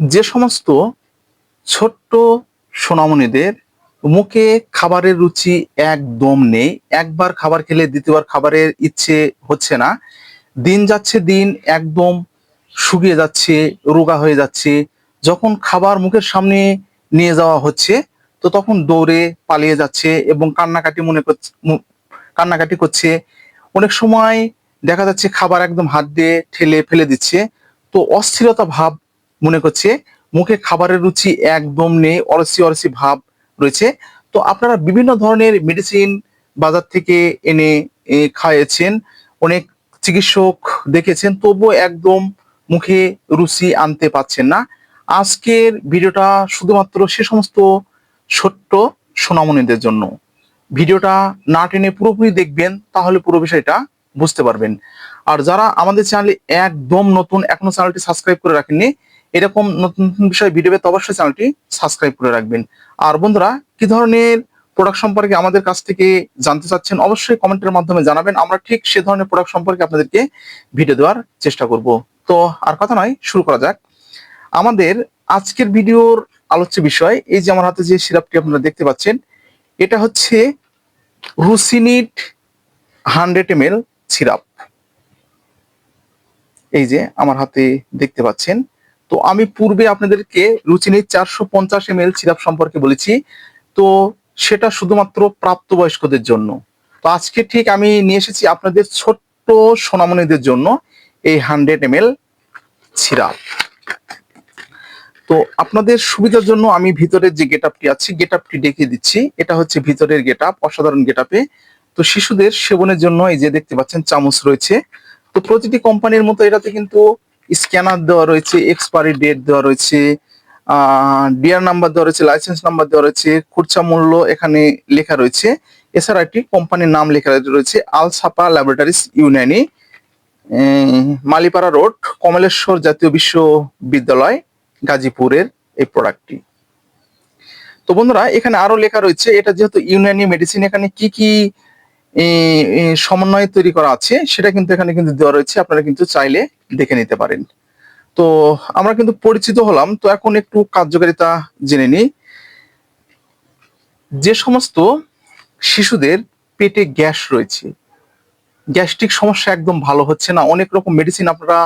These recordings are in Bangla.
যে সমস্ত ছোট্ট সোনামণিদের মুখে খাবারের রুচি একদম নেই, একবার খাবার খেলে দ্বিতীয়বার খাবারের ইচ্ছে হচ্ছে না, দিন যাচ্ছে দিন একদম শুকিয়ে যাচ্ছে, রোগা হয়ে যাচ্ছে, যখন খাবার মুখের সামনে নিয়ে যাওয়া হচ্ছে তো তখন দৌড়ে পালিয়ে যাচ্ছে এবং কান্নাকাটি করছে। অনেক সময় দেখা যাচ্ছে খাবার একদম হাত দিয়ে ঠেলে ফেলে দিচ্ছে। তো অস্থিরতা ভাব মনে করছে, মুখে খাবারের রুচি একদম নেই, অরসি অরসি ভাব রয়েছে। তো আপনারা বিভিন্ন ধরনের মেডিসিন বাজার থেকে এনে খাইয়েছেন, অনেক চিকিৎসক দেখেছেন, তবুও একদম মুখে রুচি আনতে পারছেন না। আজকের ভিডিওটা শুধুমাত্র সে সমস্ত ছোট্ট সোনামণিদের জন্য। ভিডিওটা না টেনে পুরোপুরি দেখবেন, তাহলে পুরো বিষয়টা বুঝতে পারবেন। আর যারা আমাদের চ্যানেলে একদম নতুন, এখনো চ্যানেলটি সাবস্ক্রাইব করে রাখেননি, এরকম নতুন নতুন বিষয় ভিডিও পেতে অবশ্যই চ্যানেলটি সাবস্ক্রাইব করে রাখবেন। আর বন্ধুরা, কি ধরনের প্রোডাক্ট সম্পর্কে আমাদের কাছ থেকে জানতে চাচ্ছেন অবশ্যই কমেন্টের মাধ্যমে জানাবেন, আমরা ঠিক সে ধরনের প্রোডাক্ট সম্পর্কে আপনাদেরকে ভিডিও দেওয়ার চেষ্টা করব। তো আর কথা নয়, শুরু করা যাক। আমাদের আজকের ভিডিওর আলোচ্য বিষয়, এই যে আমার হাতে যে সিরাপটি আপনারা দেখতে পাচ্ছেন, এটা হচ্ছে রুসিনিট 100 ml সিরাপ। এই যে আমার হাতে দেখতে পাচ্ছেন। তো আমি পূর্বে আপনাদেরকে রুচিনিট 450 ml সিরাপ সম্পর্কে বলেছি, তো সেটা শুধুমাত্র প্রাপ্তবয়স্কদের জন্য। তো আজকে ঠিক আমি নিয়ে এসেছি আপনাদের ছোট্ট সোনামণিদের জন্য এই 100 ml সিরাপ। তো আপনাদের সুবিধার জন্য আমি ভিতরের যে গেটআপটি আছে, গেটআপটি দেখিয়ে দিচ্ছি। এটা হচ্ছে ভিতরের গেটআপ, অসাধারণ গেটআপে। তো শিশুদের সেবনের জন্য এই যে দেখতে পাচ্ছেন চামচ রয়েছে। তো প্রতিটি কোম্পানির মতো এটাতে কিন্তু স্ক্যানার দেওয়া রয়েছে, এক্সপায়ারি ডেট দেওয়া রয়েছে, ডিআর নাম্বার দেওয়া রয়েছে, লাইসেন্স নাম্বার দেওয়া রয়েছে, খুচরা মূল্য এখানে লেখা রয়েছে। এছাড়া একটি কোম্পানির নাম লেখা রয়েছে, আল সাপা ল্যাবরেটরিজ ইউনানি, মালিপাড়া রোড, কমলেশ্বর জাতীয় বিশ্ববিদ্যালয়, গাজীপুরের এই প্রোডাক্টটি। তো বন্ধুরা, এখানে আরো লেখা রয়েছে, এটা যেহেতু ইউনানি মেডিসিন, এখানে কি কি সমন্বয়ে তৈরি করা আছে সেটা কিন্তু এখানে কিন্তু দেওয়া রয়েছে, আপনারা কিন্তু চাইলে দেখে নিতে পারেন। তো আমরা কিন্তু পরিচিত হলাম, তো এখন একটু কার্যকারিতা জেনে নিই। যে সমস্ত শিশুদের পেটে গ্যাস রয়েছে, গ্যাস্ট্রিক সমস্যা একদম ভালো হচ্ছে না, অনেক রকম মেডিসিন আপনারা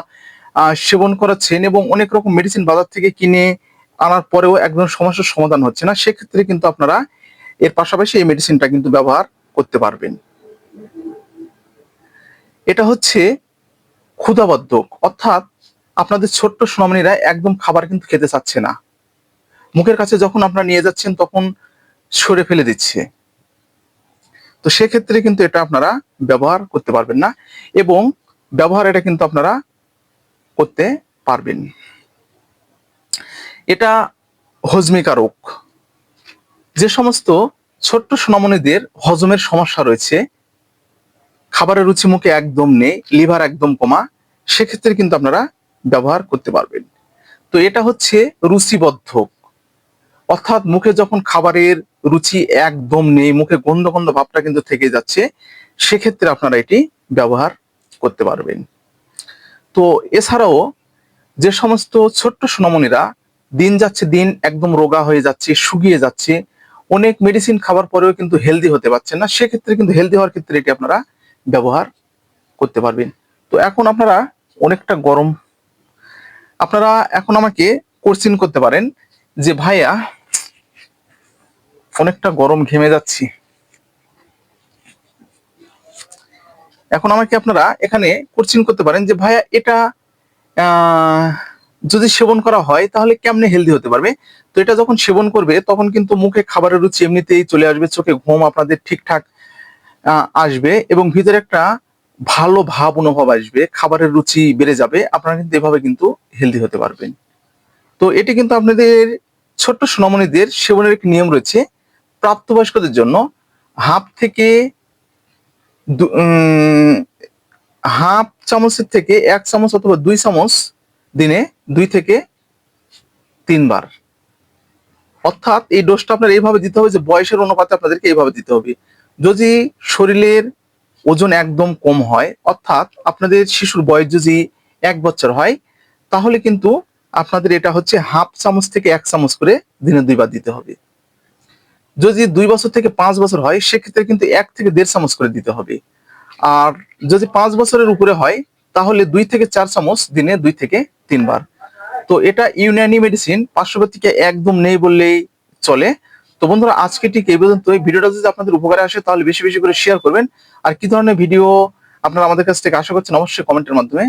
সেবন করাচ্ছেন এবং অনেক রকম মেডিসিন বাজার থেকে কিনে আনার পরেও একদম সমস্যার সমাধান হচ্ছে না, সেক্ষেত্রে কিন্তু আপনারা এর পাশাপাশি এই মেডিসিনটা কিন্তু ব্যবহার করতে পারবেন। এটা হচ্ছে ক্ষুধাবর্ধক, অর্থাৎ আপনাদের ছোট্ট সোনামণিরা একদম খাবার কিন্তু খেতে চাচ্ছে না, মুখের কাছে যখন আপনারা নিয়ে যাচ্ছেন তখন সরে ফেলে দিচ্ছে। তো সেক্ষেত্রে কিন্তু এটা আপনারা ব্যবহার করতে পারবেন না, এবং ব্যবহার এটা কিন্তু আপনারা করতে পারবেন। এটা হজমিকারক। যে সমস্ত ছোট্ট সোনামণিদের হজমের সমস্যা রয়েছে, খাবারের রুচি মুখে একদম নেই, লিভার একদম কমা, সেক্ষেত্রে কিন্তু আপনারা ব্যবহার করতে পারবেন। তো এটা হচ্ছে রুচিবর্ধক, অর্থাৎ মুখে যখন খাবারের রুচি একদম নেই, মুখে গন্ধ গন্ধ ভাবটা কিন্তু থেকে যাচ্ছে, সেক্ষেত্রে আপনারা এটি ব্যবহার করতে পারবেন। তো এছাড়াও যে সমস্ত ছোট্ট সোনামণিরা দিন যাচ্ছে দিন একদম রোগা হয়ে যাচ্ছে, শুকিয়ে যাচ্ছে, অনেক মেডিসিন খাবার পরেও কিন্তু হেলদি হতে পারছেন না, সেক্ষেত্রে কিন্তু হেলদি হওয়ার ক্ষেত্রে এটি আপনারা ব্যবহার করতে পারবেন। তো এখন আপনারা অনেকটা গরম, আপনারা এখন আমাকে কোশ্চেন করতে পারেন যে ভাইয়া অনেকটা গরম, ঘেমে যাচ্ছি। এখন আমাকে আপনারা এখানে কোশ্চেন করতে পারেন যে ভাইয়া এটা যদি সেবন করা হয় তাহলে কেমনে হেলদি হতে পারবে। তো এটা যখন সেবন করবে তখন কিন্তু মুখে খাবারের রুচি এমনিতেই চলে আসবে, চোখে ঘুম আপনাদের ঠিকঠাক আসবে এবং ভিতরে একটা ভালো ভাব অনুভব আসবে, খাবারের রুচি বেড়ে যাবে, আপনারা কিন্তু এভাবে কিন্তু হেলদি হতে পারবেন। তো এটি কিন্তু আপনাদের ছোট্ট সোনামণিদের সেবনের একটি নিয়ম রয়েছে। প্রাপ্তবয়স্কদের জন্য হাফ থেকে হাফ চামচের থেকে 1 চামচ অথবা 2 চামচ দিনে 2 থেকে 3 বার, অর্থাৎ এই ডোজটা আপনার এইভাবে দিতে হবে যে বয়সের অনুপাতে আপনাদেরকে এইভাবে দিতে হবে। যদি শরীরের ওজন একদম কম হয়, অর্থাৎ আপনাদের শিশুর বয়স যদি 1 বছর হয়, তাহলে কিন্তু আপনাদের এটা হচ্ছে হাফ চামচ থেকে 1 চামচ করে দিনে 2 বার দিতে হবে। যদি 2 বছর থেকে 5 বছর হয় সেক্ষেত্রে কিন্তু 1 থেকে 1.5 চামচ করে দিতে হবে। আর যদি 5 বছরের উপরে হয় তাহলে 2 থেকে 4 চামচ দিনে 2 থেকে 3 বার। তো এটা ইউনানি মেডিসিন, পার্শ্বপ্রতিক্রিয়া একদম নেই বললেই চলে। তো বন্ধুরা আজকে ঠিক এই পর্যন্ত। এই ভিডিওটা যদি আপনাদের উপকারে আসে তাহলে বেশি বেশি করে শেয়ার করবেন। আর কি ধরনের ভিডিও আপনারা আমাদের কাছ থেকে আশা করছেন অবশ্যই কমেন্টের মাধ্যমে